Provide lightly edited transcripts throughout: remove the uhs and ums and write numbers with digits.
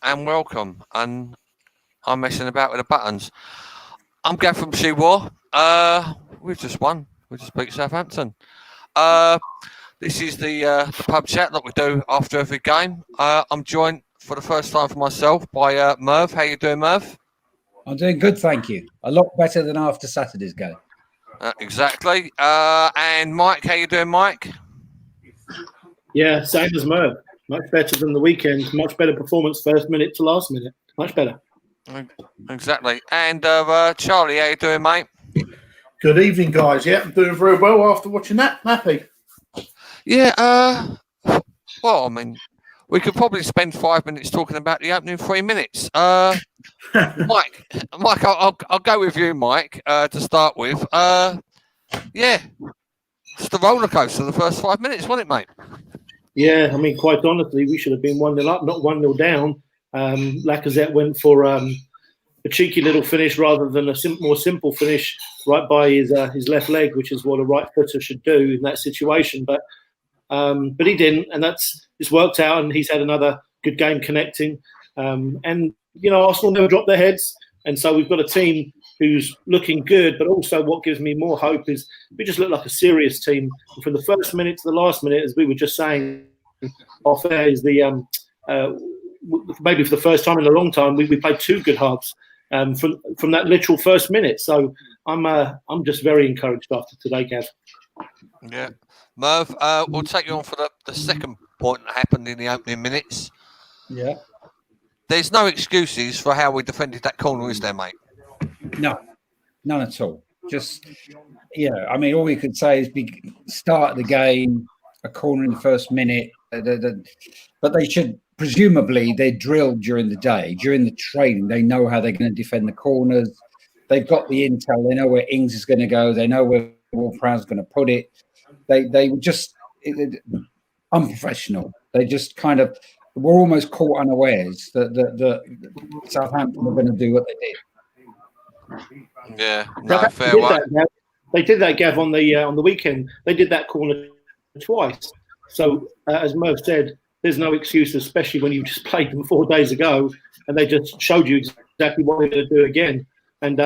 And welcome. And I'm messing about with the buttons. I'm Gav from She-War. We've just won. We just beat Southampton. This is the pub chat that we do after every game. I'm joined for the first time for myself by Merv. How you doing, Merv? I'm doing good, thank you. A lot better than after Saturday's game. Exactly. And Mike, how you doing, Mike? Yeah, same as Merv. Much better than the weekend. Much better performance first minute to last minute. Much better. Exactly. And Charlie, how you doing, mate? Good evening, guys. Yeah, I'm doing very well after watching that. Happy. Yeah, well, I mean, we could probably spend 5 minutes talking about the opening 3 minutes. Mike, I'll go with you, Mike, to start with. Yeah, it's the roller coaster the first 5 minutes, wasn't it, mate? Yeah, I mean, quite honestly, we should have been 1-0 up, not 1-0 down. Lacazette went for a cheeky little finish rather than a more simple finish right by his left leg, which is what a right footer should do in that situation. But he didn't, and it's worked out, and he's had another good game connecting. And, you know, Arsenal never dropped their heads, and so we've got a team who's looking good, but also what gives me more hope is we just look like a serious team. And from the first minute to the last minute, as we were just saying off air, is maybe for the first time in a long time, we played two good halves from that literal first minute. So I'm just very encouraged after today, Gav. Yeah. Merv, we'll take you on for the second point that happened in the opening minutes. Yeah. There's no excuses for how we defended that corner, is there, mate? No, none at all. Just, yeah, I mean, all we could say is start the game, a corner in the first minute. But they should, presumably, they're drilled during the day. During the training, they know how they're going to defend the corners. They've got the intel. They know where Ings is going to go. They know where Ward-Prowse is going to put it. They were just unprofessional. They just kind of were almost caught unawares that Southampton were going to do what they did. Yeah, no, fair one. They did that, Gav, on the weekend. They did that corner twice. So, as Merv said, there's no excuse, especially when you just played them 4 days ago, and they just showed you exactly what they're going to do again. And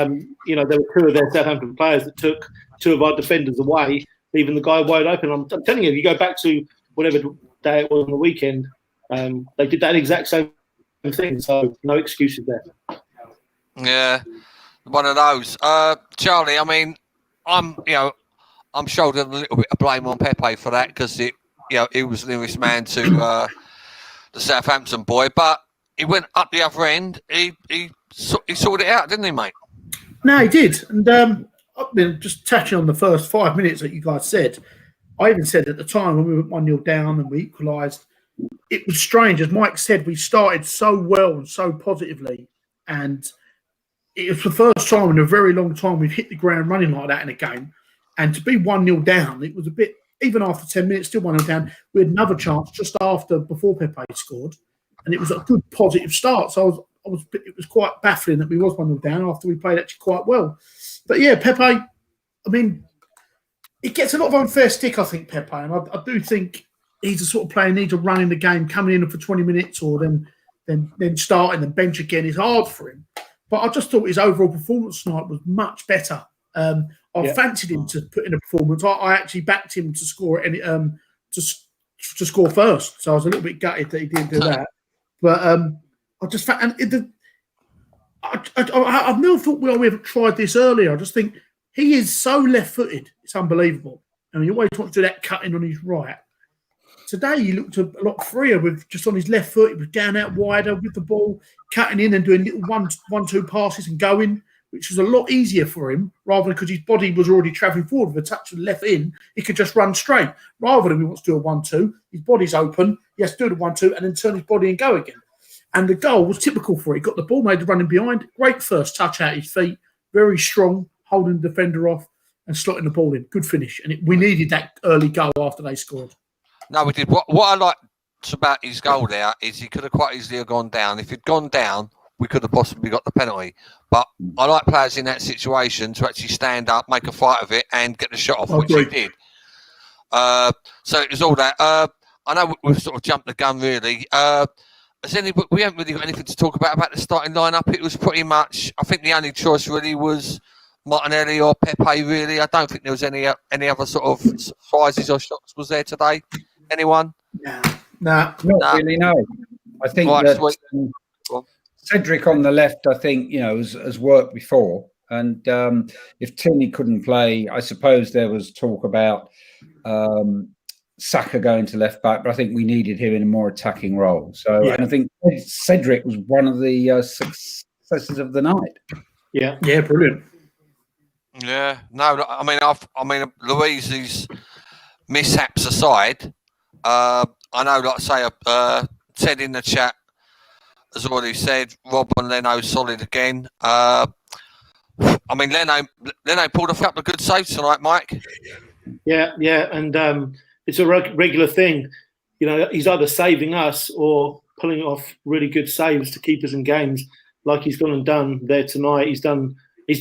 you know, there were two of their Southampton players that took two of our defenders away, leaving the guy wide open. I'm telling you, if you go back to whatever day it was on the weekend, they did that exact same thing. So, no excuses there. Yeah. One of those. Charlie, I mean, I'm shouldering a little bit of blame on Pepe for that because he was the nearest man to the Southampton boy, but he went up the other end. He sorted it out, didn't he, mate? No, he did. And just touching on the first 5 minutes that you guys said, I even said at the time when we went 1-0 down and we equalised, it was strange. As Mike said, we started so well and so positively, and it was the first time in a very long time we've hit the ground running like that in a game. And to be 1-0 down, it was a bit, even after 10 minutes, still 1-0 down. We had another chance just before Pepe scored. And it was a good positive start. So it was quite baffling that we was 1-0 down after we played actually quite well. But yeah, Pepe, I mean, it gets a lot of unfair stick, I think, Pepe. And I do think he's the sort of player who needs to run in the game, coming in for 20 minutes or then starting and bench again is hard for him. But I just thought his overall performance tonight was much better. I fancied him to put in a performance. I actually backed him to score to score first. So I was a little bit gutted that he didn't do that. But I just found I've never thought we haven't tried this earlier. I just think he is so left-footed. It's unbelievable. I mean, he always wants to do that cutting on his right. Today, he looked a lot freer with just on his left foot. He was down out wider with the ball, cutting in and doing little one-two passes and going, which was a lot easier for him, rather than because his body was already travelling forward with a touch of the left in, he could just run straight. Rather than he wants to do a 1-2, his body's open, he has to do the 1-2 and then turn his body and go again. And the goal was typical for it. He got the ball, made the running behind, great first touch out his feet, very strong, holding the defender off. and slotting the ball in. Good finish. And we needed that early goal after they scored. No, we did. What I liked about his goal there is he could have quite easily have gone down. If he'd gone down, we could have possibly got the penalty. But I like players in that situation to actually stand up, make a fight of it, and get the shot off, which he did. So it was all that. I know we've sort of jumped the gun, really. We haven't really got anything to talk about the starting lineup. It was pretty much, I think the only choice really was Martinelli or Pepe, really. I don't think there was any other sort of surprises or shocks was there today. Anyone? No. Not really, no. I think that Cedric on the left, I think, has worked before. And if Tierney couldn't play, I suppose there was talk about Saka going to left back, but I think we needed him in a more attacking role. So, and I think Cedric was one of the successes of the night. Yeah, brilliant. Yeah, no, I mean, Louise's mishaps aside, I know, like I say, Ted in the chat has already said Rob and Leno solid again. I mean, Leno pulled off a couple of good saves tonight, Mike. Yeah, and it's a regular thing. He's either saving us or pulling off really good saves to keep us in games, like he's gone and done there tonight. He's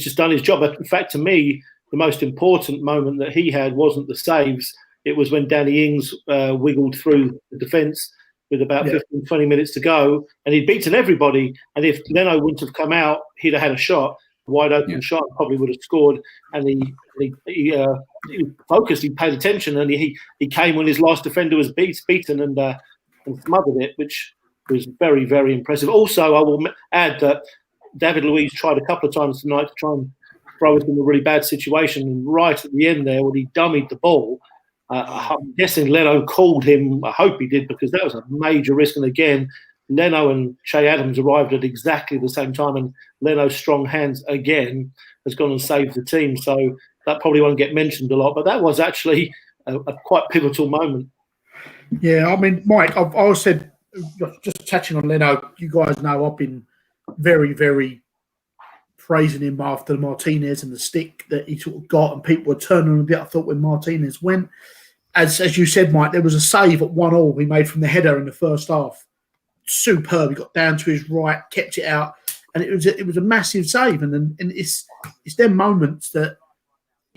just done his job. In fact, to me, the most important moment that he had wasn't the saves. It was when Danny Ings wiggled through the defence with about 15, 20 minutes to go, and he'd beaten everybody. And if Leno wouldn't have come out, he'd have had a shot, wide open shot, probably would have scored. And he focused, he paid attention, and he came when his last defender was beaten and smothered it, which was very, very impressive. Also, I will add that David Luiz tried a couple of times tonight to try and throw us in a really bad situation. And right at the end there, when he dummied the ball, I'm guessing Leno called him. I hope he did, because that was a major risk. And again, Leno and Che Adams arrived at exactly the same time, and Leno's strong hands again has gone and saved the team. So that probably won't get mentioned a lot, but that was actually a quite pivotal moment. Yeah, I mean, Mike, I've always said, just touching on Leno, you guys know I've been very, very praising him after Martinez and the stick that he sort of got, and people were turning on a bit. I thought when Martinez went, as you said, Mike, there was a save at 1-1 he made from the header in the first half. Superb. He got down to his right, kept it out, and it was a massive save. And it's them moments that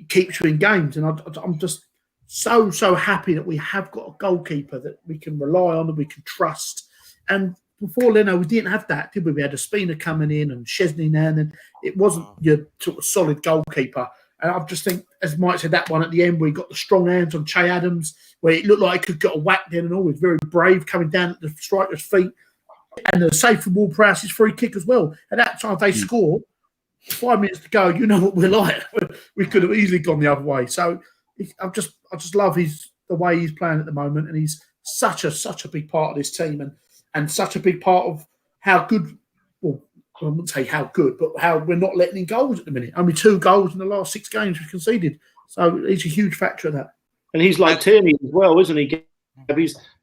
keeps you in games. And I'm just so happy that we have got a goalkeeper that we can rely on and we can trust. And before Leno, we didn't have that, did we? We had a Spina coming in and Chesney now, and it wasn't your sort of solid goalkeeper. And I just think, as Mike said, that one at the end where he got the strong hands on Che Adams, where it looked like he could get a whack then and all, was very brave coming down at the striker's feet. And the save from Ward-Prowse's free kick as well. At that time, they scored. 5 minutes to go, you know what we're like. We could have easily gone the other way. So I just love the way he's playing at the moment, and he's such a big part of this team, and such a big part of how good. Well, I wouldn't say how good, but how we're not letting in goals at the minute. Only 2 goals in the last 6 games we've conceded. So he's a huge factor of that. And he's like Tierney as well, isn't he?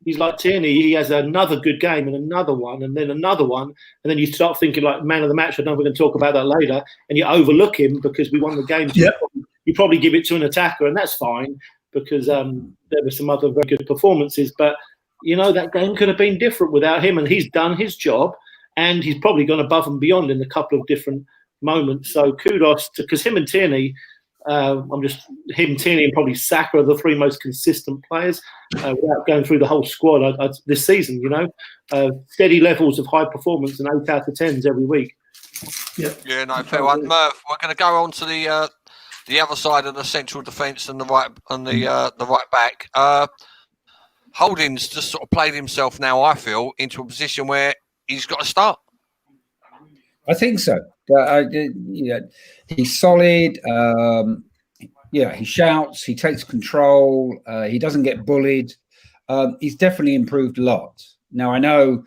He's like Tierney. He has another good game and another one, and then another one, and then you start thinking like man of the match. I know we're going to talk about that later, and you overlook him because we won the game. Yep. You probably give it to an attacker, and that's fine because there were some other very good performances. But that game could have been different without him, and he's done his job, and he's probably gone above and beyond in a couple of different moments. So kudos to, because him and Tierney. Tierney and probably Saka are the 3 most consistent players without going through the whole squad this season, steady levels of high performance and 8 out of 10s every week. Yeah, no, fair one. Merv, we're going to go on to the other side of the central defence and the right back. Holdings just sort of played himself now, I feel, into a position where he's got to start. I think so. He's solid. He shouts. He takes control. He doesn't get bullied. He's definitely improved a lot. Now, I know,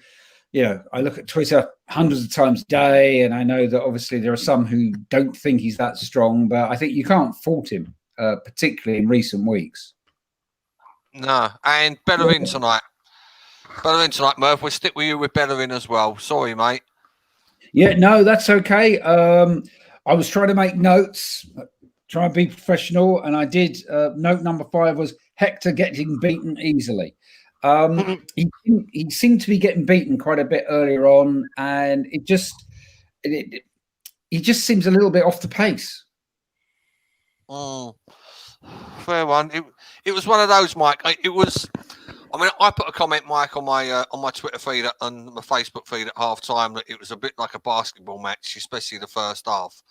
I look at Twitter hundreds of times a day, and I know that obviously there are some who don't think he's that strong, but I think you can't fault him, particularly in recent weeks. No, and Bellerin tonight. Merv. We'll stick with you with Bellerin as well. Sorry, mate. Yeah, no, that's okay. I was trying to make notes, try and be professional, and I did. Note number 5 was Hector getting beaten easily. He seemed to be getting beaten quite a bit earlier on, and he just seems a little bit off the pace. Fair one. It was one of those, Mike. It was. I mean, I put a comment, Mike, on my Twitter feed and my Facebook feed at half time that it was a bit like a basketball match, especially the first half,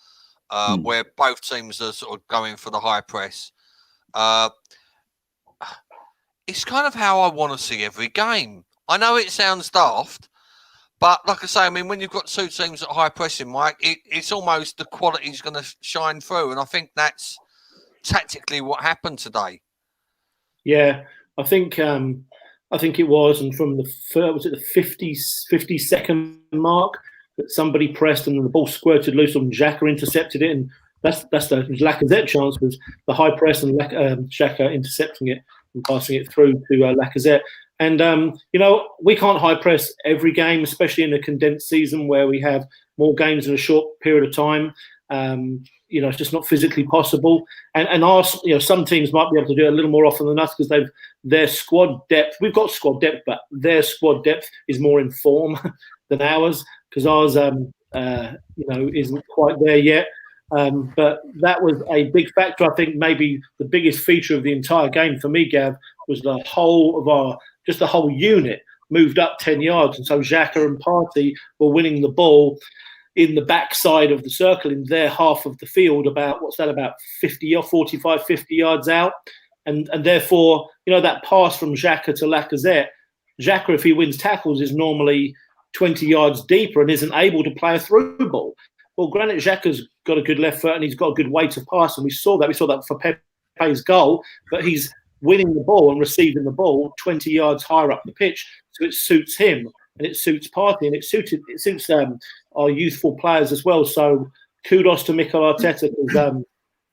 where both teams are sort of going for the high press. It's kind of how I want to see every game. I know it sounds daft, but like I say, I mean, when you've got two teams at high pressing, Mike, it's almost the quality's going to shine through, and I think that's tactically what happened today. Yeah, I think it was, and from the 50-second mark that somebody pressed and the ball squirted loose and Xhaka intercepted it, and that's the Lacazette chance was the high press and Xhaka intercepting it and passing it through to Lacazette. And we can't high press every game, especially in a condensed season where we have more games in a short period of time. It's just not physically possible. And some teams might be able to do it a little more often than us because their squad depth. We've got squad depth, but their squad depth is more in form than ours because ours, isn't quite there yet. But that was a big factor. I think maybe the biggest feature of the entire game for me, Gav, was the whole unit moved up 10 yards. And so Xhaka and Partey were winning the ball in the backside of the circle in their half of the field about 50 or 45, 50 yards out. And therefore, that pass from Xhaka to Lacazette, Xhaka, if he wins tackles, is normally 20 yards deeper and isn't able to play a through ball. Well, granted, Xhaka's got a good left foot and he's got a good weight of pass, and we saw that for Pepe's goal, but he's winning the ball and receiving the ball 20 yards higher up the pitch, so it suits him and it suits Partey and it suits our youthful players as well. So kudos to Mikel Arteta because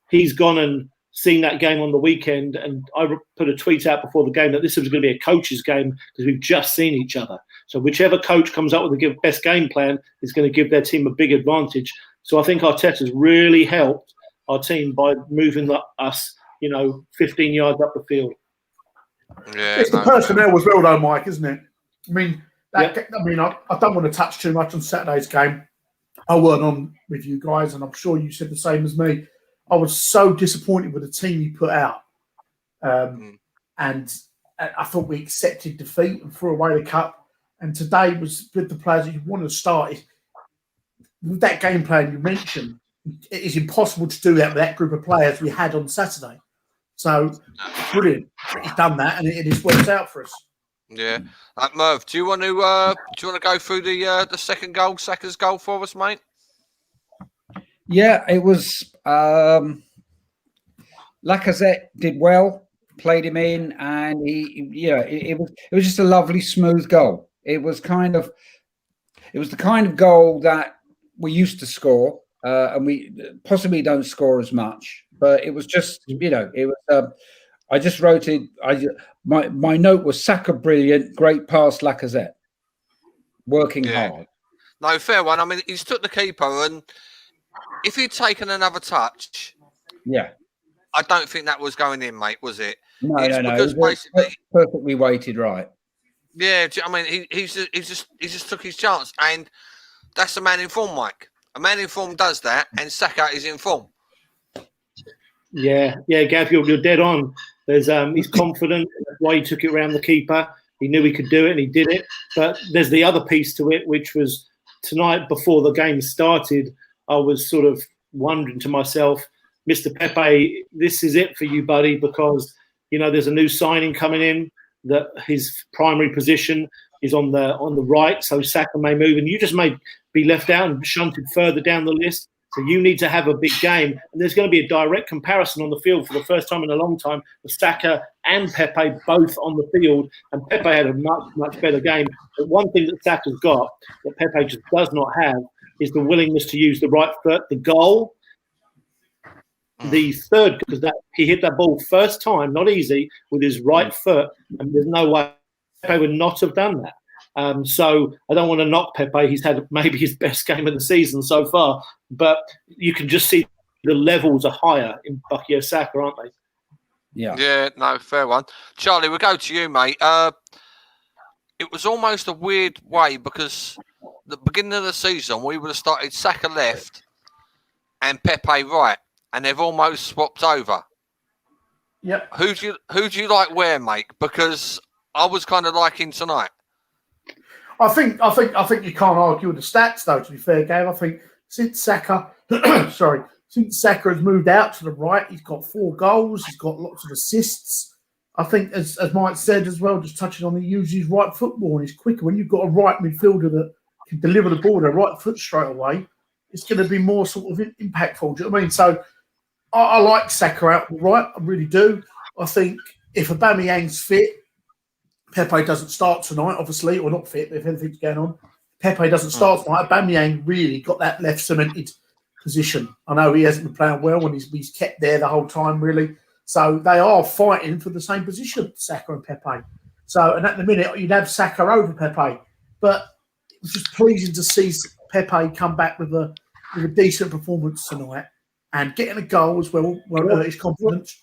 he's gone and seen that game on the weekend, and I put a tweet out before the game that this was going to be a coach's game because we've just seen each other. So whichever coach comes up with the best game plan is going to give their team a big advantage. So I think Arteta's really helped our team by moving us, 15 yards up the field. Yeah, it's the personnel as well, though, Mike, isn't it? I mean, I don't want to touch too much on Saturday's game. I weren't on with you guys, and I'm sure you said the same as me. I was so disappointed with the team he put out. And I thought we accepted defeat and threw away the cup. And today was with the players that you want to start. With that game plan you mentioned, it is impossible to do that with that group of players we had on Saturday. So, brilliant. He's done that, and it has worked out for us. Yeah. Merv, do you want to go through the second goal, Saka's goal for us, mate? Yeah, it was Lacazette did well, played him in, and it was just a lovely, smooth goal. It was the kind of goal that we used to score, and we possibly don't score as much. But it was just, it was. I just wrote it. My note was Saka brilliant, great pass, Lacazette, working hard. No, fair one. I mean, he's took the keeper, and if he'd taken another touch, I don't think that was going in, mate. Was it? No. Because basically, perfectly weighted, right? Yeah, I mean, he just took his chance, and that's a man in form, Mike. A man in form does that, and Saka is in form. Yeah, Gav, you're dead on. He's confident. That's why he took it around the keeper. He knew he could do it, and he did it. But there's the other piece to it, which was tonight before the game started, I was sort of wondering to myself, Mr. Pepe, this is it for you, buddy, because, there's a new signing coming in that his primary position is on the right, so Saka may move, and you just may be left out and shunted further down the list. So you need to have a big game. And there's going to be a direct comparison on the field for the first time in a long time with Saka and Pepe both on the field. And Pepe had a much, much better game. But one thing that Saka's got that Pepe just does not have is the willingness to use the right foot. The goal, the third, because he hit that ball first time, not easy, with his right foot. And there's no way Pepe would not have done that. So I don't want to knock Pepe. He's had maybe his best game of the season so far, but you can just see the levels are higher in Bukayo Saka, aren't they? Yeah, no, fair one. Charlie, we'll go to you, mate. It was almost a weird way because the beginning of the season we would have started Saka left and Pepe right, and they've almost swapped over. Yep. Who do you like where, mate? Because I was kind of liking tonight. I think you can't argue with the stats, though. To be fair, Gav, I think since Saka, since Saka has moved out to the right, he's got 4 goals. He's got lots of assists. I think, as Mike said as well, just touching on, he uses his right foot more and he's quicker. When you've got a right midfielder that can deliver the ball with a right foot straight away, it's going to be more sort of impactful. Do you know what I mean? So I like Saka out right. I really do. I think if Aubameyang's fit, Pepe doesn't start tonight, obviously, or not fit, if anything's going on. Pepe doesn't start tonight. Aubameyang really got that left cemented position. I know he hasn't been playing well when he's kept there the whole time, really. So they are fighting for the same position, Saka and Pepe. So, and at the minute, you'd have Saka over Pepe. But it was just pleasing to see Pepe come back with a decent performance tonight and getting a goal as well hurt his confidence.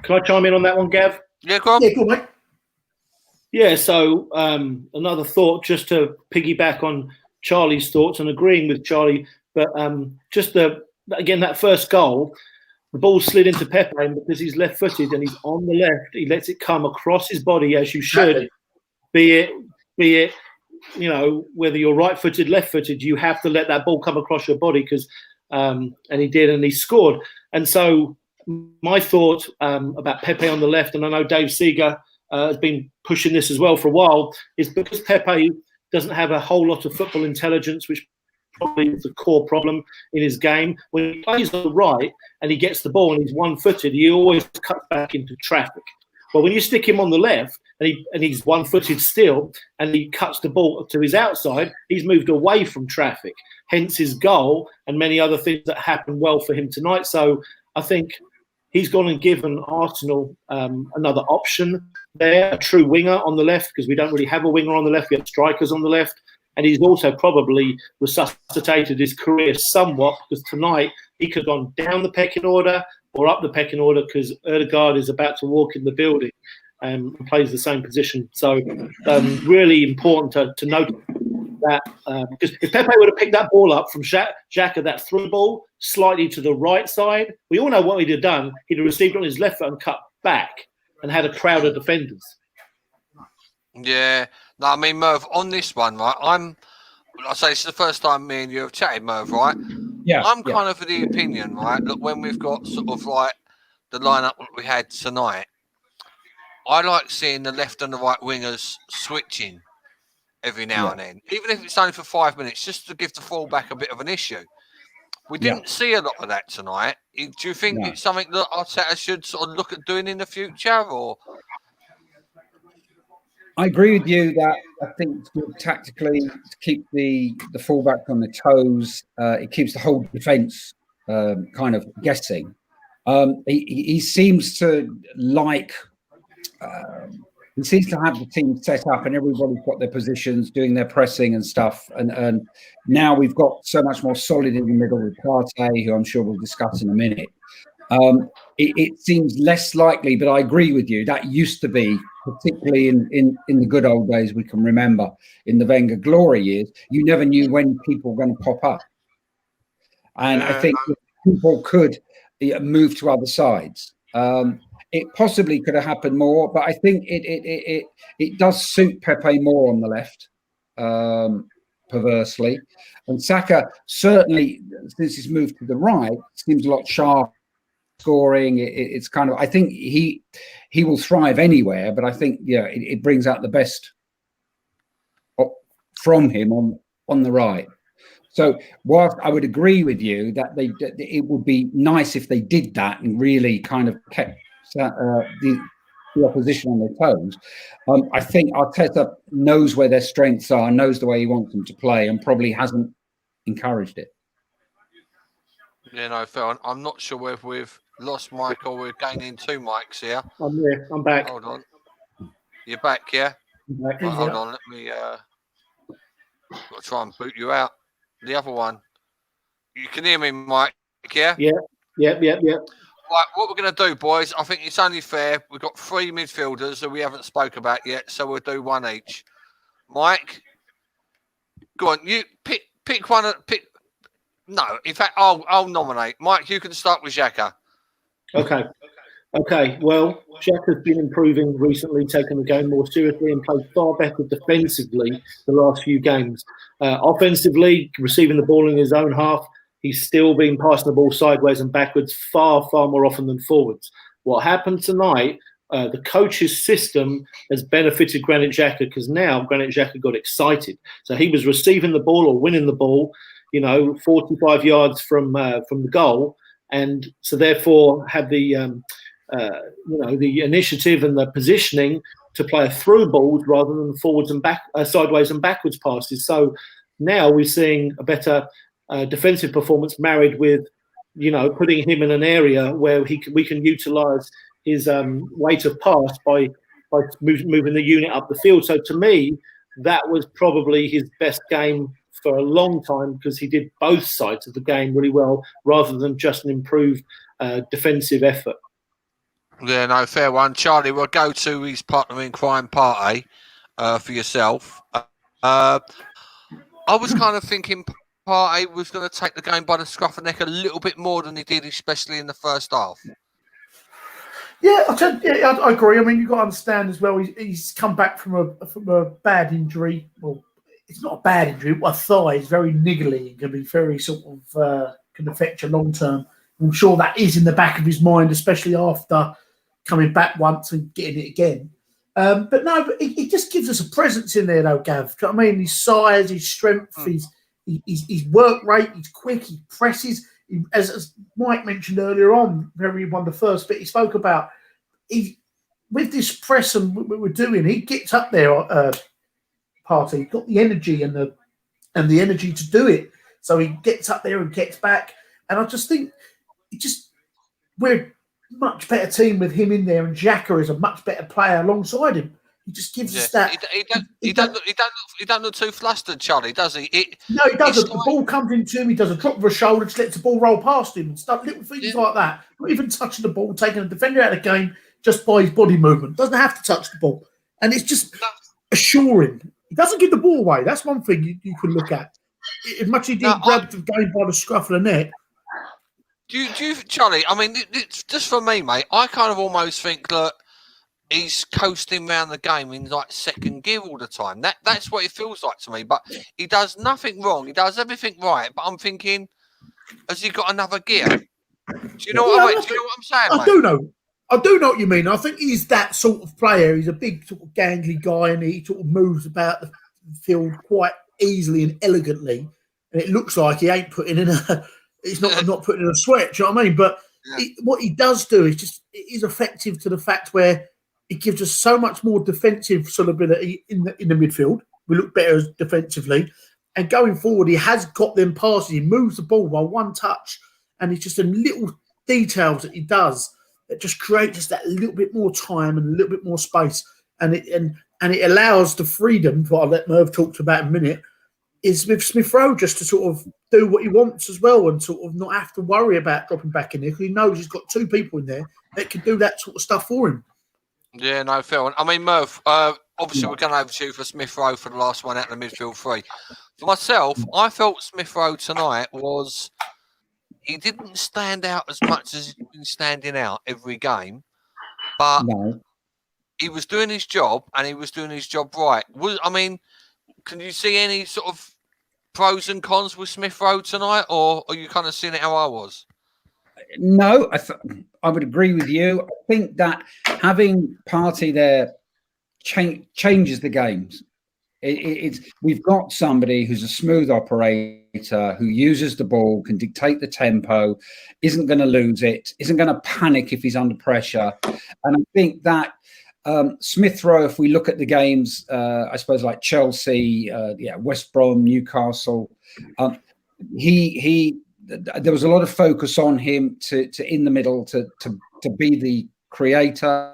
Can I chime in on that one, Gav? Yeah, go on. Yeah, go on, mate. Yeah, so another thought just to piggyback on Charlie's thoughts and agreeing with Charlie, but just that first goal, the ball slid into Pepe, and because he's left-footed and he's on the left, he lets it come across his body as you should. Be it, you know, whether you're right-footed, left-footed, you have to let that ball come across your body because, and he did, and he scored. And so my thought about Pepe on the left, and I know Dave Seeger has been pushing this as well for a while, is because Pepe doesn't have a whole lot of football intelligence, which probably is the core problem in his game. When he plays on the right and he gets the ball and he's one-footed, he always cuts back into traffic. But when you stick him on the left and he's one-footed still and he cuts the ball to his outside, he's moved away from traffic, hence his goal and many other things that happened well for him tonight. So I think he's gone and given Arsenal another option there, a true winger on the left, because we don't really have a winger on the left. We have strikers on the left. And he's also probably resuscitated his career somewhat, because tonight he could have gone down the pecking order or up the pecking order, because Ødegaard is about to walk in the building and plays the same position. So really important to note that, because if Pepe would have picked that ball up from Xhaka, that through ball slightly to the right side, we all know what he'd have done. He'd have received it on his left foot and cut back and had a crowd of defenders. Yeah. No, I mean, Merv, on this one, right, I say it's the first time me and you have chatted, Merv, right? Yeah. I'm kind of of the opinion, right, that when we've got sort of like the lineup that we had tonight, I like seeing the left and the right wingers switching every now and then, even if it's only for 5 minutes, just to give the fullback a bit of an issue. We didn't see a lot of that tonight. Do you think it's something that Arteta should sort of look at doing in the future, or? I agree with you that I think it's good tactically to keep the fullback on the toes. It keeps the whole defence kind of guessing. He seems to like. He seems to have the team set up, and everybody's got their positions, doing their pressing and stuff. And now we've got so much more solid in the middle with Partey, who I'm sure we'll discuss in a minute. It seems less likely, but I agree with you. That used to be, particularly in the good old days we can remember, in the Wenger glory years, you never knew when people were going to pop up. And I think people could move to other sides. It possibly could have happened more, but I think it does suit Pepe more on the left, perversely. And Saka, certainly, since he's moved to the right, seems a lot sharper. Scoring, it's kind of, I think he will thrive anywhere, but I think it brings out the best from him on the right. So whilst I would agree with you that it would be nice if they did that and really kind of kept the opposition on their toes, I think Arteta knows where their strengths are, knows the way he wants them to play, and probably hasn't encouraged it. Yeah, no, Phil, I'm not sure whether we've lost Mike or we're gaining 2 mics here. I'm here. I'm back. Hold on. You're back, yeah? Back. Right, hold on. Let me got to try and boot you out. The other one. You can hear me, Mike, Yeah? Yeah. Right, what we're going to do, boys, I think it's only fair. We've got 3 midfielders that we haven't spoke about yet, so we'll do one each. Mike, go on. You pick one. No, in fact, I'll nominate. Mike, you can start with Xhaka. Okay. Well, Jack has been improving recently, taking the game more seriously and played far better defensively the last few games. Offensively, receiving the ball in his own half, he's still been passing the ball sideways and backwards far more often than forwards. What happened tonight, the coach's system has benefited Granit Xhaka because now Granit Xhaka got excited. So he was receiving the ball or winning the ball, 45 yards from the goal, and so therefore had the the initiative and the positioning to play through balls rather than forwards and sideways and backwards passes. So now we're seeing a better defensive performance married with, putting him in an area where we can utilise his weight of pass by moving the unit up the field. So to me, that was probably his best game for a long time because he did both sides of the game really well rather than just an improved defensive effort. Yeah, no, fair one. Charlie, we'll go to his partner in crime, Partey, for yourself. I was kind of thinking Partey was going to take the game by the scruff of the neck a little bit more than he did, especially in the first half. Yeah, I agree. I mean, you've got to understand as well, he's come back from a bad injury. Well, it's not a bad injury, a thigh is very niggly and can be very sort of, can affect you long term. I'm sure that is in the back of his mind, especially after coming back once and getting it again. But it just gives us a presence in there, though, Gav. Do you know what I mean? His size, his strength, his work rate, he's quick, he presses. As Mike mentioned earlier on, one of the first bit he spoke about, with this press and what we're doing, he gets up there, Partey. He's got the energy and the energy to do it. So he gets up there and gets back. And I just think we're much better team with him in there, and Xhaka is a much better player alongside him. He just gives us that. He don't look too flustered, Charlie, does he? No, he doesn't. The ball comes into him. He does a drop of a shoulder, just lets the ball roll past him and stuff. Little things like that. Not even touching the ball, taking a defender out of the game just by his body movement. Doesn't have to touch the ball, and it's just assuring. He doesn't give the ball away. That's one thing you can look at. As much as he did grab the game by the scruff of the neck. Do you, Charlie? I mean, it's just for me, mate. I kind of almost think that he's coasting around the game in like second gear all the time. That's what it feels like to me. But he does nothing wrong. He does everything right. But I'm thinking, has he got another gear? Do you know what I mean? Do you know what I'm saying, mate? I do know what you mean. I think he's that sort of player. He's a big sort of gangly guy, and he sort of moves about the field quite easily and elegantly. And it looks like he ain't putting in he's not putting in a sweat. Do you know what I mean? But what he does do is it is effective to the fact where it gives us so much more defensive solubility in the midfield. We look better defensively. And going forward, he has got them passes. He moves the ball by one touch. And it's just a little details that he does that just create just that little bit more time and a little bit more space. And it allows the freedom, what I'll let Merv talk about in a minute, is with Smith Rowe just to sort of do what he wants as well and sort of not have to worry about dropping back in there because he knows he's got 2 people in there that can do that sort of stuff for him. Yeah, no, fair. I mean, Merv, obviously we're going over to you for Smith Rowe for the last one out of the midfield 3. For myself, I felt Smith Rowe tonight he didn't stand out as much as he's been standing out every game, but he was doing his job and he was doing his job right. Can you see any sort of pros and cons with Smith Rowe tonight, or are you kind of seeing it how I was? No, I would agree with you. I think that having Partey there changes the games. We've got somebody who's a smooth operator, who uses the ball, can dictate the tempo, isn't going to lose it, isn't going to panic if he's under pressure. And I think that Smith Rowe, if we look at the games, I suppose like Chelsea, West Brom, Newcastle, there was a lot of focus on him to in the middle to be the creator.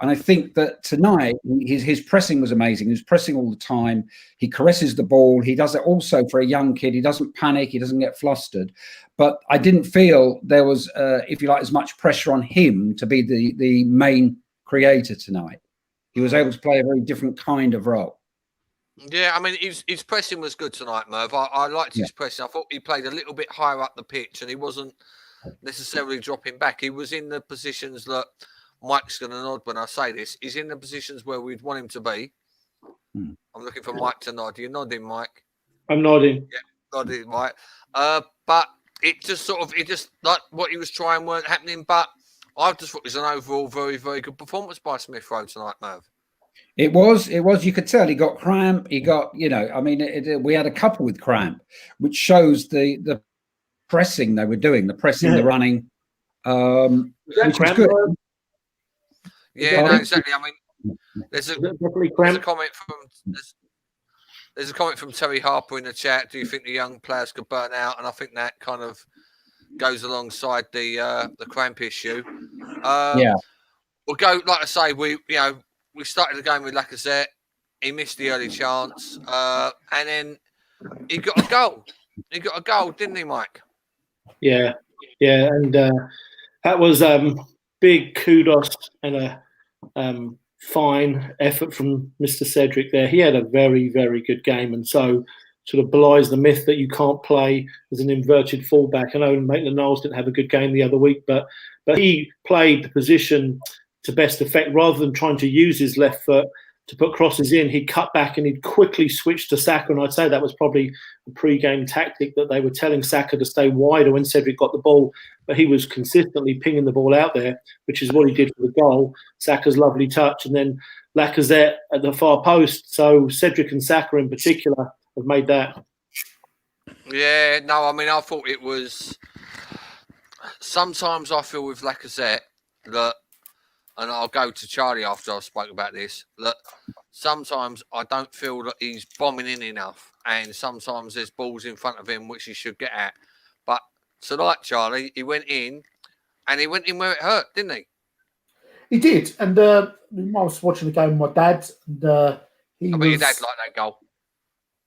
And I think that tonight his pressing was amazing. He was pressing all the time. He caresses the ball. He does it also for a young kid. He doesn't panic. He doesn't get flustered. But I didn't feel there was, if you like, as much pressure on him to be the main creator tonight. He was able to play a very different kind of role. Yeah, I mean, his pressing was good tonight, Merv. I liked his pressing. I thought he played a little bit higher up the pitch, and he wasn't necessarily dropping back. He was in the positions that Mike's going to nod when I say this. He's in the positions where we'd want him to be. I'm looking for Mike to nod. You're nodding, Mike. I'm nodding. Yeah, nodding, Mike. But it just like what he was trying weren't happening. But I just thought it was an overall very, very good performance by Smith Rowe tonight, Merv. It was. You could tell he got cramp. He got, I mean, we had a couple with cramp, which shows the pressing they were doing, the pressing, the running, which was good. Yeah, no, exactly. I mean, there's a comment from Terry Harper in the chat. Do you think the young players could burn out? And I think that kind of goes alongside the cramp issue. We'll go, like I say, we started the game with Lacazette. He missed the early chance, and then he got a goal. He got a goal, didn't he, Mike? Yeah, and that was big kudos and a fine effort from Mr. Cedric there. He had a very, very good game, and so sort of belies the myth that you can't play as an inverted fullback. I know Maitland-Niles didn't have a good game the other week, but he played the position to best effect. Rather than trying to use his left foot to put crosses in, he'd cut back and he'd quickly switch to Saka. And I'd say that was probably a pre-game tactic that they were telling Saka to stay wider when Cedric got the ball. But he was consistently pinging the ball out there, which is what he did for the goal. Saka's lovely touch. And then Lacazette at the far post. So Cedric and Saka in particular have made that. Yeah, no, I mean, I thought it was... Sometimes I feel with Lacazette that, and I'll go to Charlie after I've spoken about this, that sometimes I don't feel that he's bombing in enough, and sometimes there's balls in front of him which he should get at. But tonight, Charlie, he went in, and he went in where it hurt, didn't he? He did, and I was watching the game with my dad, and I bet your dad liked that goal.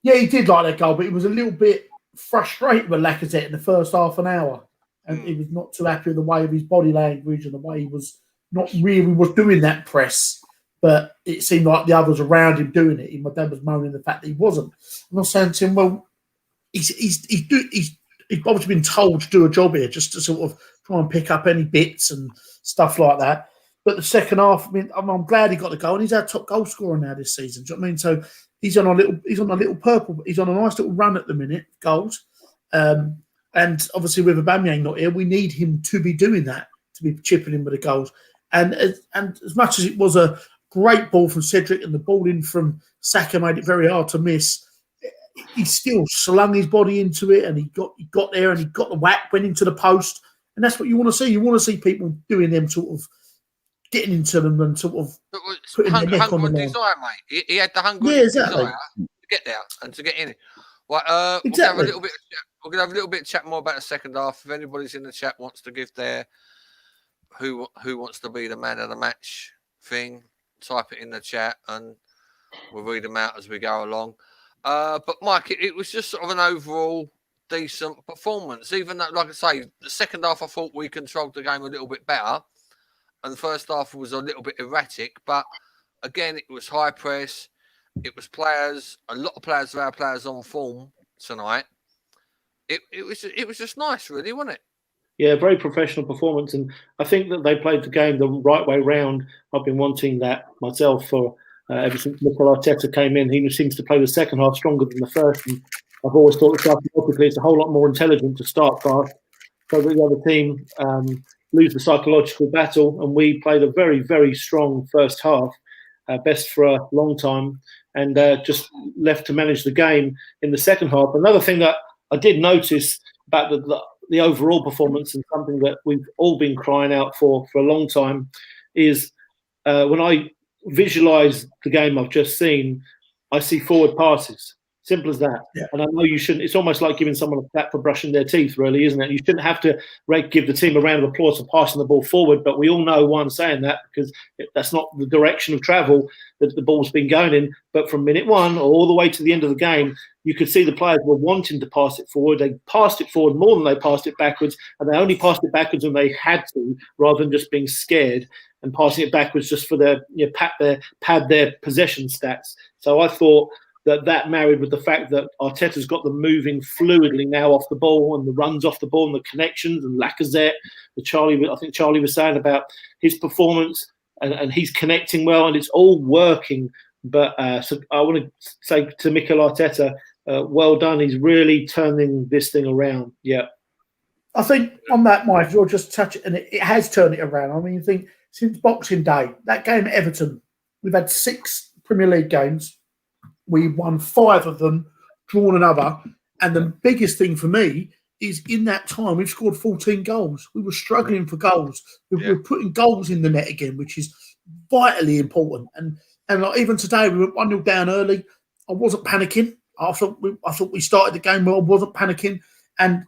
Yeah, he did like that goal, but he was a little bit frustrated with Lacazette in the first half an hour, and he was not too happy with the way of his body language and the way he was not really was doing that press, but it seemed like the others around him doing it. And my dad was moaning the fact that he wasn't. And I was saying to him, well, he's obviously been told to do a job here, just to sort of try and pick up any bits and stuff like that. But the second half, I mean, I'm glad he got the goal, and he's our top goal scorer now this season. Do you know what I mean? So he's on a nice little run at the minute, goals. And obviously with Aubameyang not here, we need him to be doing that, to be chipping in with the goals. And as much as it was a great ball from Cedric and the ball in from Saka made it very hard to miss, he still slung his body into it, and he got there and he got the whack, went into the post. And that's what you want to see. You want to see people doing them, sort of getting into them and sort of putting their neck on the line. Desire, mate. He had the hunger and desire to get there and to get in it. Well, exactly. We're going to have a little bit of chat more about the second half. If anybody's in the chat wants to give their who wants to be the man of the match thing, type it in the chat and we'll read them out as we go along. But Mike, it was just sort of an overall decent performance. Even though, like I say, the second half I thought we controlled the game a little bit better, and the first half was a little bit erratic. But again, it was high press. It was a lot of our players on form tonight. It was just nice, really, wasn't it? Yeah, very professional performance, and I think that they played the game the right way round. I've been wanting that myself for ever since Mikel Arteta came in. He seems to play the second half stronger than the first, and I've always thought that psychologically it's a whole lot more intelligent to start fast so that the other team lose the psychological battle, and we played a very, very strong first half, best for a long time, and just left to manage the game in the second half. Another thing that I did notice about the overall performance, and something that we've all been crying out for a long time, is when I visualise the game I've just seen, I see forward passes. Simple as that. Yeah. And I know you shouldn't. It's almost like giving someone a clap for brushing their teeth, really, isn't it? You shouldn't have to give the team a round of applause for passing the ball forward. But we all know why I'm saying that, because that's not the direction of travel that the ball's been going in. But from minute one all the way to the end of the game, you could see the players were wanting to pass it forward. They passed it forward more than they passed it backwards, and they only passed it backwards when they had to, rather than just being scared and passing it backwards just for their pad their possession stats. So I thought that married with the fact that Arteta's got them moving fluidly now off the ball, and the runs off the ball and the connections, and Lacazette, I think Charlie was saying about his performance, and he's connecting well, and it's all working. But so I want to say to Mikel Arteta, well done. He's really turning this thing around. Yeah. I think on that, Mike, you'll just touch it, and it has turned it around. I mean, you think since Boxing Day, that game at Everton, we've had 6 Premier League games. We won 5 of them, drawn another. And the biggest thing for me is in that time, we've scored 14 goals. We were struggling for goals. We're putting goals in the net again, which is vitally important. And like even today, we went 1-0 down early. I wasn't panicking. I thought we started the game well. I wasn't panicking. And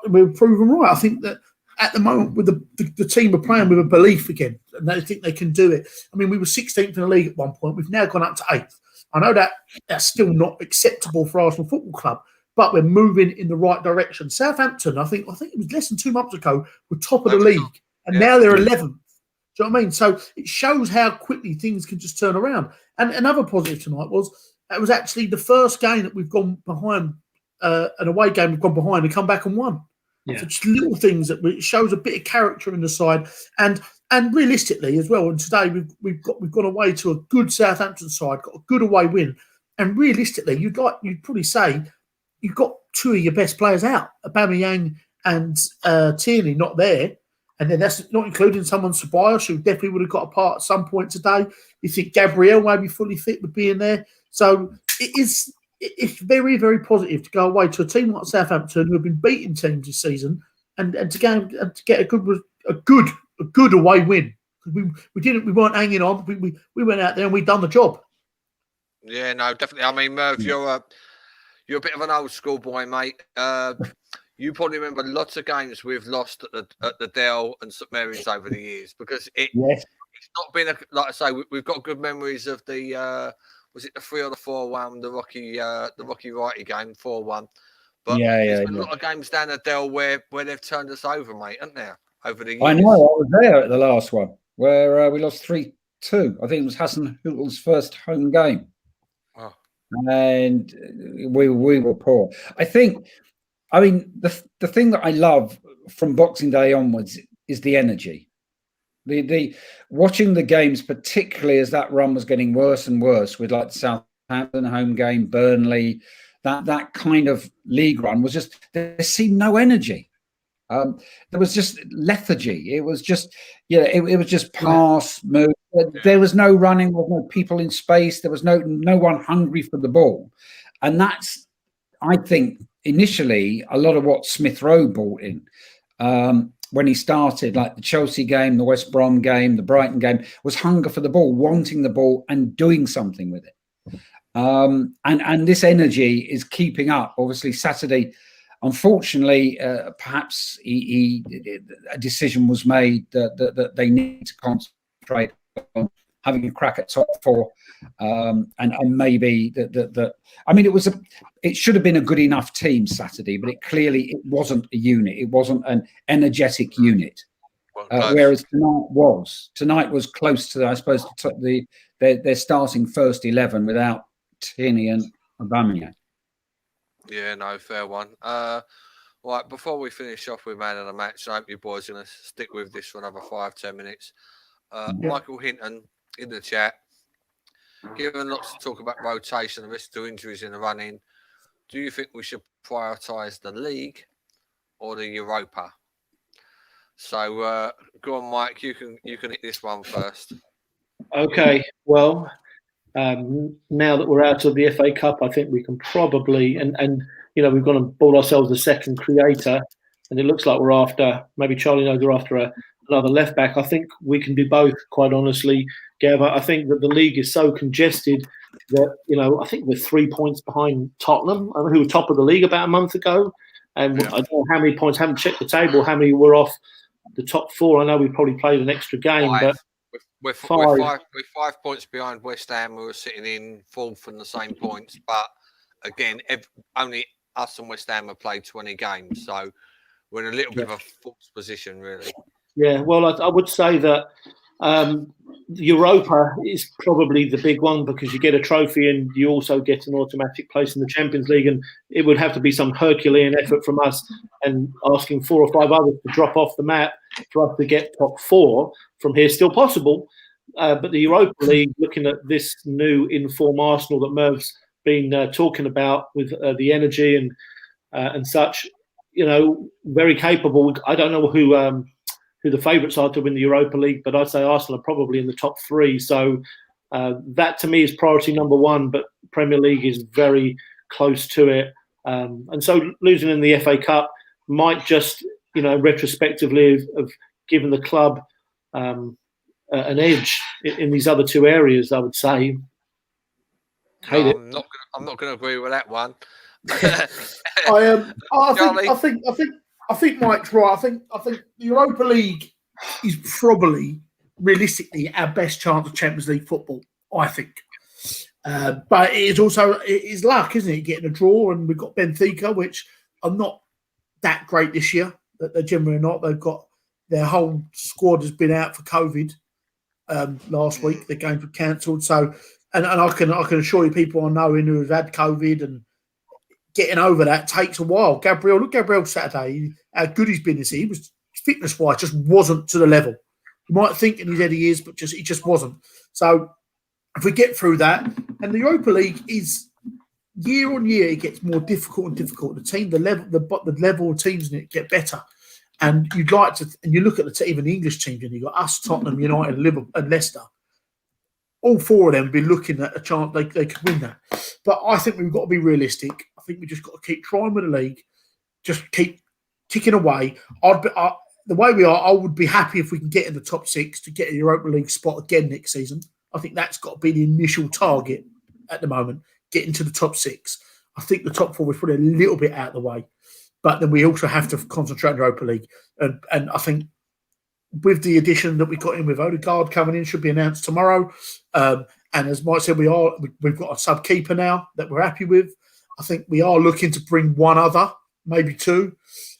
we were proven right. I think that at the moment, with the team are playing with a belief again, and they think they can do it. I mean, we were 16th in the league at one point. We've now gone up to 8th. I know that's still not acceptable for Arsenal Football Club, but we're moving in the right direction. Southampton, I think it was less than 2 months ago, were top of the league, and now they're 11th. Do you know what I mean? So it shows how quickly things can just turn around. And another positive tonight was it was actually the first game that we've gone behind, an away game we've gone behind and come back and won. Yeah. So just little things that shows a bit of character in the side, and realistically as well. And today we've gone away to a good Southampton side, got a good away win, and realistically you'd probably say you've got 2 of your best players out, Aubameyang and Tierney not there, and then that's not including someone Ceballos, who definitely would have got a part at some point today. You think Gabriel maybe fully fit with being there, so it's very, very positive to go away to a team like Southampton, who have been beating teams this season, and to get a good away win. We weren't hanging on. We went out there and we done the job. Yeah, no, definitely. I mean, Merv, you're a bit of an old school boy, mate. You probably remember lots of games we've lost at the Dell and St Mary's over the years, because it's not been like I say. We've got good memories of the. Was it the 3 or the 4-1, the Rocky Righty game, 4-1? But there's been a lot of games down the Dell where they've turned us over, mate, haven't there? Over the years. I know. I was there at the last one where we lost 3-2. I think it was Hassan Hüttl's first home game, and we were poor. I mean, the thing that I love from Boxing Day onwards is the energy. The watching the games, particularly as that run was getting worse and worse, with like the Southampton home game, Burnley, that kind of league run was just, there seemed no energy. There was just lethargy. It was just, it was just pass, move. There was no running. There was no people in space. There was no one hungry for the ball, and that's, I think, initially a lot of what Smith Rowe brought in. When he started, like the Chelsea game, the West Brom game, the Brighton game, was hunger for the ball, wanting the ball and doing something with it. And this energy is keeping up. Obviously, Saturday, unfortunately, perhaps a decision was made that they need to concentrate on having a crack at top 4, and maybe that. I mean, it should have been a good enough team Saturday, but it wasn't a unit. It wasn't an energetic unit. Whereas tonight was close to, I suppose, their starting first 11 without Tierney and Aubameyang. Yeah, no, fair one. Right, before we finish off with man of the match, I hope you boys are going to stick with this for another 5-10 minutes. Michael Hinton in the chat, given lots to talk about rotation and risk to injuries in the running, do you think we should prioritise the league or the Europa? So go on, Mike. You can hit this one first. Okay. Well, now that we're out of the FA Cup, I think we can probably and we've gone and bought ourselves a second creator, and it looks like we're after, maybe Charlie knows we're after another left back. I think we can do both, quite honestly, Gav. I think that the league is so congested that, I think we're 3 points behind Tottenham, who were top of the league about a month ago. And I don't know how many points, haven't checked the table, how many were off the top four. I know we probably played an extra game, but we're 5 points behind West Ham, who are sitting in fourth from the same points. But again, only us and West Ham have played 20 games. So we're in a little bit of a false position, really. Yeah, well, I would say that Europa is probably the big one, because you get a trophy and you also get an automatic place in the Champions League, and it would have to be some Herculean effort from us and asking 4 or 5 others to drop off the map for us to get top 4 from here. Still possible, but the Europa League, looking at this new inform Arsenal that Merv's been talking about with the energy and such, very capable. I don't know who the favourites are to win the Europa League, but I'd say Arsenal are probably in the top 3. So that to me is priority number 1, but Premier League is very close to it. And so losing in the FA Cup might just, retrospectively have given the club an edge in these other 2 areas, I would say. I'm not going to agree with that one. I think Mike's right. I think the Europa League is probably realistically our best chance of Champions League football, I think. But it is luck, isn't it? Getting a draw, and we've got Benfica, which are not that great this year. That they're generally not. They've got their whole squad has been out for COVID last week. The games were cancelled. So, and I can assure you, people I know who have had COVID and getting over that takes a while. Gabriel Saturday, how good he's been this year. He was, fitness-wise, just wasn't to the level. You might think in his head he is, but he just wasn't. So if we get through that, and the Europa League is year on year, it gets more difficult and difficult. The level of teams in it get better. And you'd like to, and you look at even the English teams, and you've got us, Tottenham, United, Liverpool, and Leicester. All 4 of them be looking at a chance they could win that. But I think we've got to be realistic. I think we just got to keep trying with the league, just keep ticking away. The way we are, I would be happy if we can get in the top 6 to get a Europa League spot again next season. I think that's got to be the initial target at the moment, getting to the top 6. I think the top 4 is probably a little bit out of the way. But then we also have to concentrate on the Europa League. And I think with the addition that we got in with Odegaard coming in, should be announced tomorrow. And as Mike said, we've got a sub keeper now that we're happy with. I think we are looking to bring 1 other, maybe 2.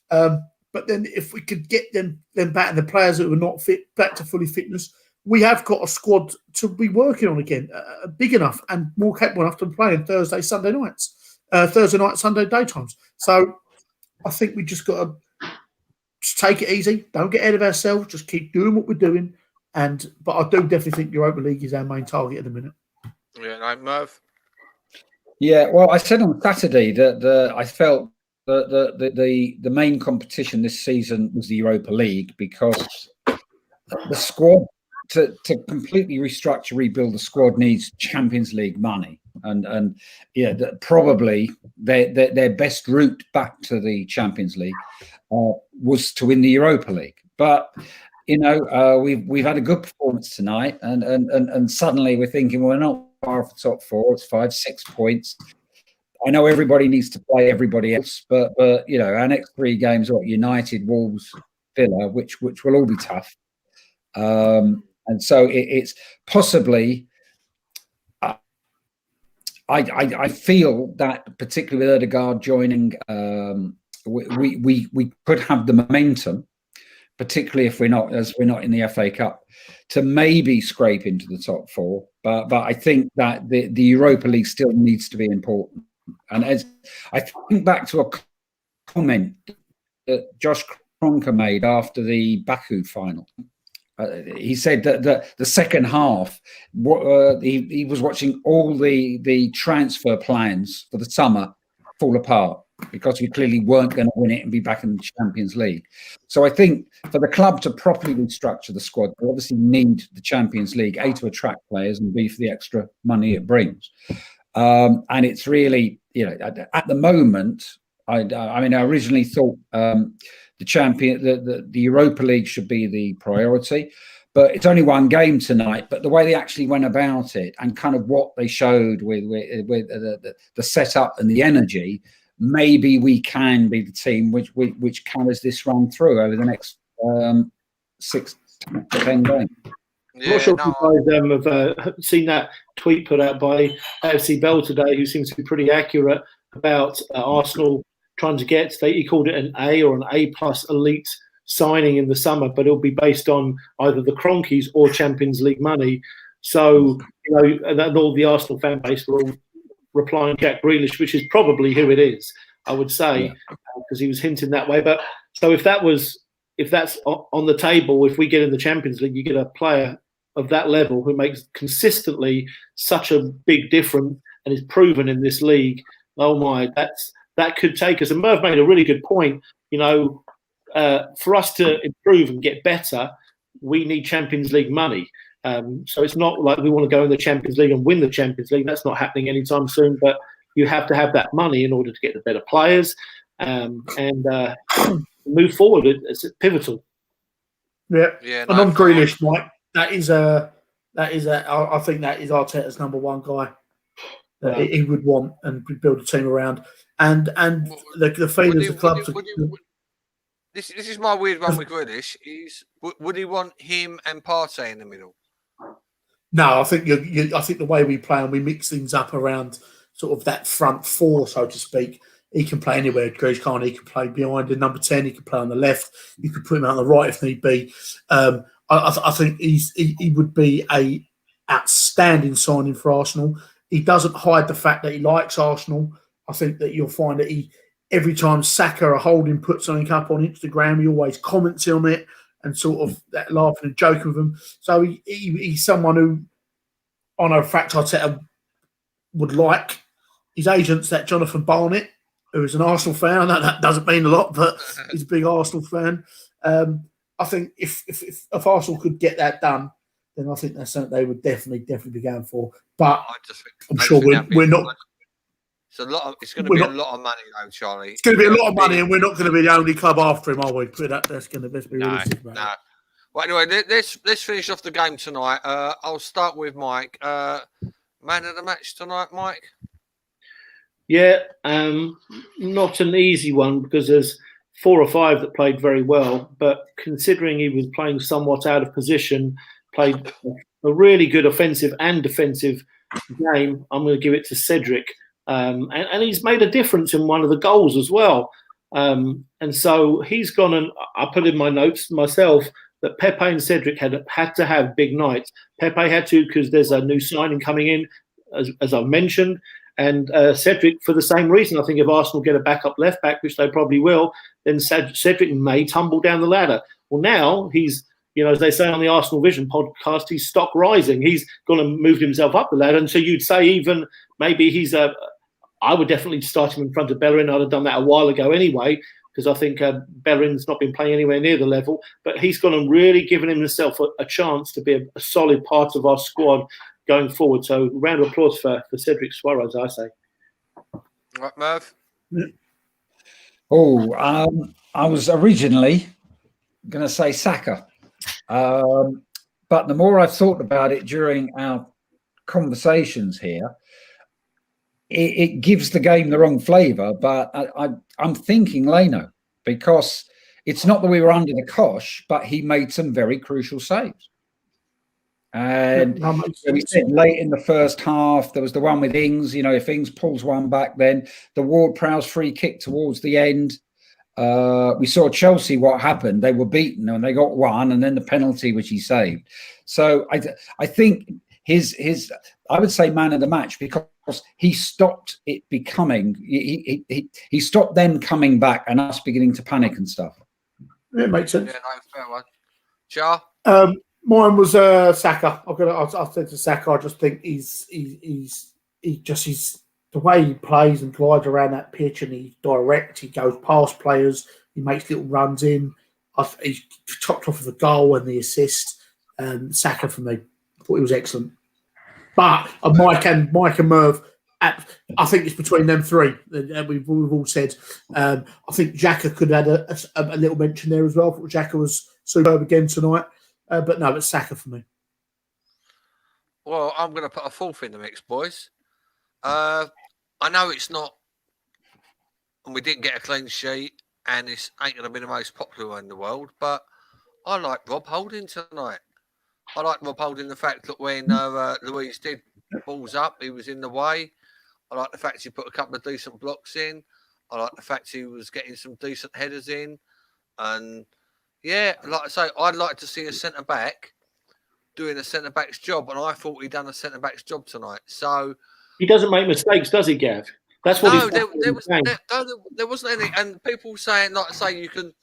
But then if we could get them back, and the players that were not fit back to fully fitness, we have got a squad to be working on again, big enough and more capable enough to play on Thursday night, Sunday daytimes. So I think we just got to just take it easy. Don't get ahead of ourselves. Just keep doing what we're doing. But I do definitely think Europa League is our main target at the minute. Yeah, right, Merv. Yeah, well, I said on Saturday that I felt that the main competition this season was the Europa League, because the squad to completely restructure, rebuild the squad needs Champions League money, and probably their best route back to the Champions League was to win the Europa League. But we've had a good performance tonight, and suddenly we're thinking we're not far off the top 4. It's 5-6 points. I know everybody needs to play everybody else, but our next 3 games are United, Wolves, Villa, which will all be tough. And so it's possibly. I feel that particularly with Odegaard joining, we could have the momentum, particularly if we're not in the FA Cup, to maybe scrape into the top 4. But I think that the Europa League still needs to be important. And as I think back to a comment that Josh Kroenke made after the Baku final. He said that the second half, he was watching all the transfer plans for the summer fall apart because we clearly weren't going to win it and be back in the Champions League. So I think for the club to properly restructure the squad, they obviously need the Champions League, A, to attract players, and B, for the extra money it brings. And it's really, at the moment, I originally thought the Europa League should be the priority, But it's only one game tonight. But the way they actually went about it and kind of what they showed with the setup and the energy, maybe we can be the team which carries this run through over the next 6 to 10 games. I'm not sure if you guys have seen that tweet put out by AFC Bell today, who seems to be pretty accurate about Arsenal trying to get. He called it an A or an A+ elite signing in the summer, but it'll be based on either the Cronkies or Champions League money. So, and all the Arsenal fan base were all replying Jack Grealish, which is probably who it is, I would say, because he was hinting that way. But so if that's on the table, if we get in the Champions League, you get a player of that level who makes consistently such a big difference and is proven in this league. Oh my, that could take us. And Merv made a really good point. For us to improve and get better, we need Champions League money. So it's not like we want to go in the Champions League and win the Champions League. That's not happening anytime soon. But you have to have that money in order to get the better players and move forward. It's pivotal. Yeah. And on Grealish, Mike, I think that is Arteta's number one guy that he would want and build a team around. And the feelings of clubs. This is my weird one with Grealish. Would he want him and Partey in the middle? No, I think I think the way we play and we mix things up around sort of that front four, so to speak. He can play anywhere. Grealish can't. He can play behind the number 10. He can play on the left. You could put him out on the right if need be. I think he would be a outstanding signing for Arsenal. He doesn't hide the fact that he likes Arsenal. I think that you'll find that every time Saka or Holding puts something up on Instagram, he always comments on it and sort of laughing and joking with him. So he's someone who, I know fact Arteta would like. His agent's that Jonathan Barnett, who is an Arsenal fan. I know that doesn't mean a lot, but he's a big Arsenal fan. I think if Arsenal could get that done, then I think that's something they would definitely be going for. But I'm sure we're not. It's going to be a lot of money, though, Charlie. It's going to be a lot of money, and we're not going to be the only club after him, are we? That's going to be realistic about it. Well, anyway, let's finish off the game tonight. I'll start with Mike. Man of the match tonight, Mike? Yeah, not an easy one because there's 4 or 5 that played very well. But considering he was playing somewhat out of position, played a really good offensive and defensive game, I'm going to give it to Cedric. And he's made a difference in one of the goals as well. And so he's gone, and I put in my notes myself that Pepe and Cedric had to have big nights. Pepe had to because there's a new signing coming in, as I've mentioned. And Cedric, for the same reason, I think if Arsenal get a backup left back, which they probably will, then Cedric may tumble down the ladder. Well, now he's, as they say on the Arsenal Vision podcast, he's stock rising. He's going to move himself up the ladder. And so you'd say even maybe he's I would definitely start him in front of Bellerin. I'd have done that a while ago anyway, because I think Bellerin's not been playing anywhere near the level. But he's gone and really given himself a chance to be a solid part of our squad going forward. So round of applause for Cedric Suarez, I say. Right, Merv? I was originally going to say Saka. But the more I've thought about it during our conversations here, it gives the game the wrong flavour. But I'm thinking Leno, because it's not that we were under the cosh, but he made some very crucial saves. And we said late in the first half, there was the one with Ings. If Ings pulls one back, then the Ward-Prowse free kick towards the end. We saw Chelsea, what happened. They were beaten and they got one, and then the penalty, which he saved. So I think I would say man of the match, because he stopped it becoming, he stopped them coming back and us beginning to panic and stuff. Yeah, it makes sense. Yeah, no, fair one. Jar? Mine was Saka. I've said to Saka. I just think he's the way he plays and glides around that pitch, and he's direct. He goes past players. He makes little runs in. He's topped off with the goal and the assist. Saka for me. I thought he was excellent. But Mike and Merv, I think it's between them three. We've all said. I think Xhaka could add a little mention there as well. I thought Xhaka was superb again tonight. But no, it's Saka for me. Well, I'm going to put a fourth in the mix, boys. I know it's not, and we didn't get a clean sheet, and this ain't going to be the most popular in the world, but I like Rob Holding tonight. I like Rob Holding the fact that when Louise did balls up, he was in the way. I like the fact he put a couple of decent blocks in. I like the fact he was getting some decent headers in. And yeah, like I say, I'd like to see a centre back doing a centre back's job, and I thought he'd done a centre back's job tonight. So he doesn't make mistakes, does he, Gav? That's what no, he's there wasn't any. And people saying, like I say, you can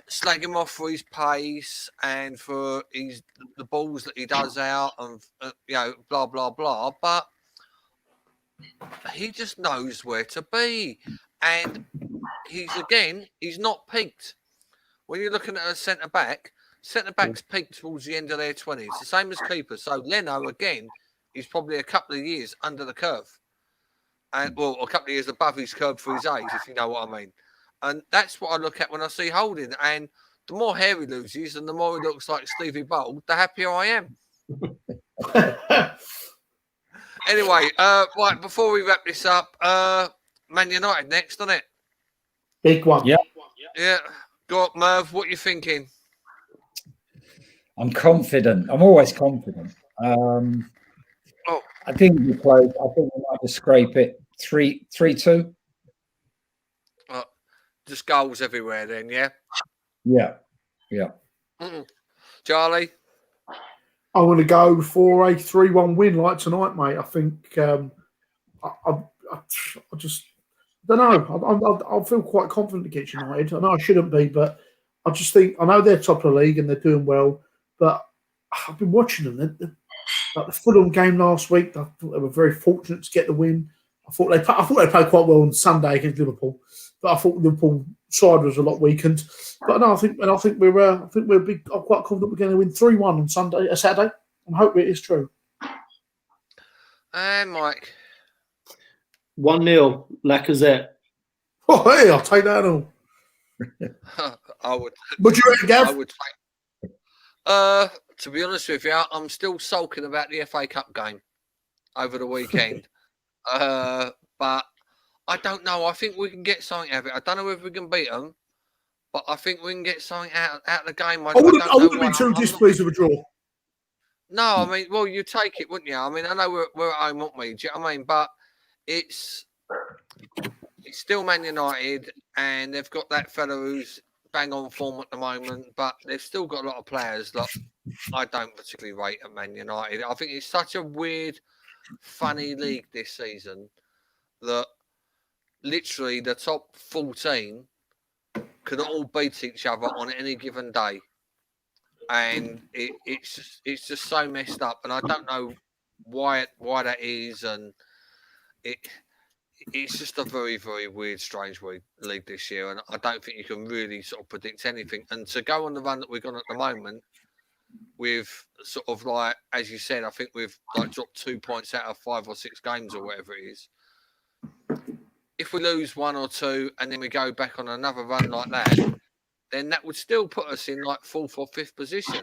slag him off for his pace and for the balls that he does out, and blah blah blah. But he just knows where to be, and he's not peaked. When you're looking at a centre backs peak towards the end of their 20s, the same as keepers. So Leno again is probably a couple of years under the curve, and well, a couple of years above his curve for his age, if you know what I mean. And that's what I look at when I see Holding. And the more hair he loses and the more he looks like Stevie Bold, the happier I am. Anyway, right, before we wrap this up, Man United next, isn't it? Big one. Yeah. Go up, Merv. What are you thinking? I'm confident. I'm always confident. I think we close. I think we might just scrape it 3-2. Just goals everywhere then, yeah? Yeah. Charlie? I want to go for a 3-1 win like tonight, mate. I think I just don't know. I feel quite confident against United. I know I shouldn't be, but I just think I know they're top of the league and they're doing well. But I've been watching them. Like the Fulham game last week, I thought they were very fortunate to get the win. I thought they played quite well on Sunday against Liverpool, but I thought Liverpool side was a lot weakened. But no, I think we're big. I'm quite confident we're going to win 3-1 on Saturday. I hope it is true. And Mike. 1-0, Lacazette. Oh, hey, I'll take that all. I would. What do you reckon, Gav? I would take. To be honest with you, I'm still sulking about the FA Cup game over the weekend. But I don't know. I think we can get something out of it. I don't know if we can beat them, but I think we can get something out of the game. I wouldn't be too displeased with a draw. No, I mean, well, you take it, wouldn't you? I mean, I know we're at home, aren't we? Do you know what I mean? But it's still Man United, and they've got that fella who's bang on form at the moment, but they've still got a lot of players that I don't particularly rate at Man United. I think it's such a weird, funny league this season that literally the top 14 can all beat each other on any given day. And it's just so messed up, and I don't know why that is, and it's just a very, very weird, strange league this year, and I don't think you can really sort of predict anything. And to go on the run that we're on at the moment, with sort of like, as you said, I think we've like dropped 2 points out of 5 or 6 games or whatever it is. If we lose 1 or 2 and then we go back on another run like that, then that would still put us in like 4th or 5th position.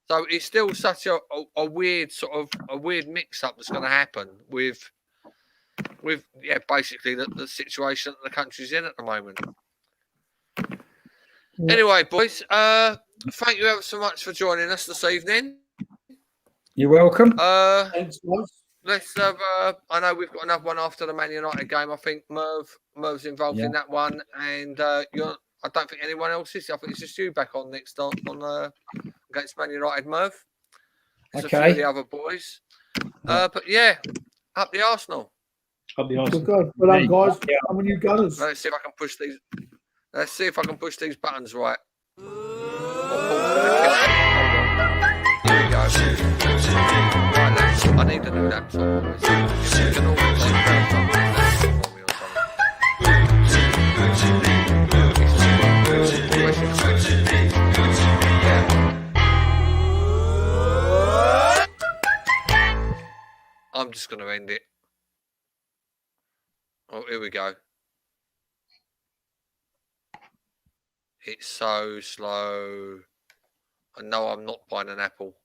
So it's still such a weird sort of a weird mix-up that's going to happen with basically the situation that the country's in at the moment. Yeah. Anyway, boys, thank you ever so much for joining us this evening. You're welcome. Thanks, guys. Let's have. I know we've got another one after the Man United game. I think Merv's involved in that one, and I don't think anyone else is. I think it's just you back on next on against Man United, Merv. There's a few of the other boys. But yeah, up the Arsenal. Up the Arsenal. Good. Well done, guys. Come on, you gunners. Let's see if I can push these. Let's see if I can push these buttons right. Here we go. Right, I need to do that. I'm just going to end it. Oh, here we go. It's so slow. I know I'm not buying an apple.